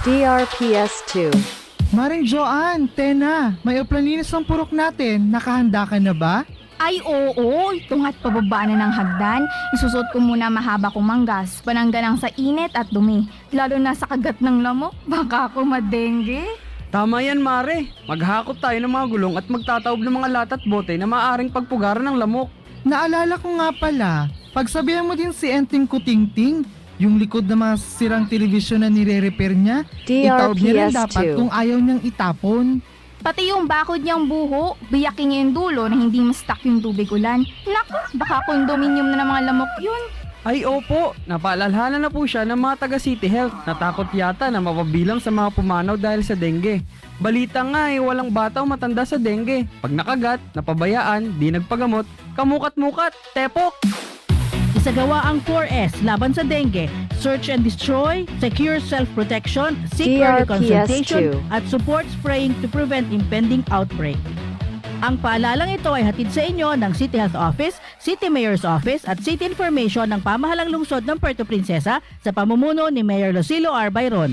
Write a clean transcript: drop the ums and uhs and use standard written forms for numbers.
DRPS2. Maring Joanne, Tena, may uplaninis ng purok natin. Nakahanda ka na ba? Ay oo, tungat pababa na ng hagdan. Isusot ko muna mahaba kong manggas, panangganang sa init at dumi. Lalo na sa kagat ng lamok, baka ako madengge. Tama yan, Mare. Maghakot tayo ng mga gulong at magtataob ng mga latat bote na maaaring pagpugaran ng lamok. Naalala ko nga pala, pagsabihan mo din si Enting Kutingting, yung likod ng mga sirang telebisyon na nire-repair niya, itaob niya rin dapat DRPS2. kung ayaw niyang itapon. Pati yung bakod niyang buho, biyaking yung dulo na hindi ma-stuck yung tubig ulan. Naku, baka condominium na ng mga lamok yun. Ay opo, napaalalhana na po siya ng mga taga City Health. Natakot yata na mapabilang sa mga pumanaw dahil sa dengue. Balita nga walang bata o matanda sa dengue. Pag nakagat, napabayaan, di nagpagamot, kamukat-mukat, tepok! Isagawa ang 4S laban sa dengue, search and destroy, secure self-protection, seek early consultation, DRPS2. at support spraying to prevent impending outbreak. Ang paalalang ito ay hatid sa inyo ng City Health Office, City Mayor's Office at City Information ng Pamahalang Lungsod ng Puerto Princesa sa pamumuno ni Mayor Lucilo R. Bayron.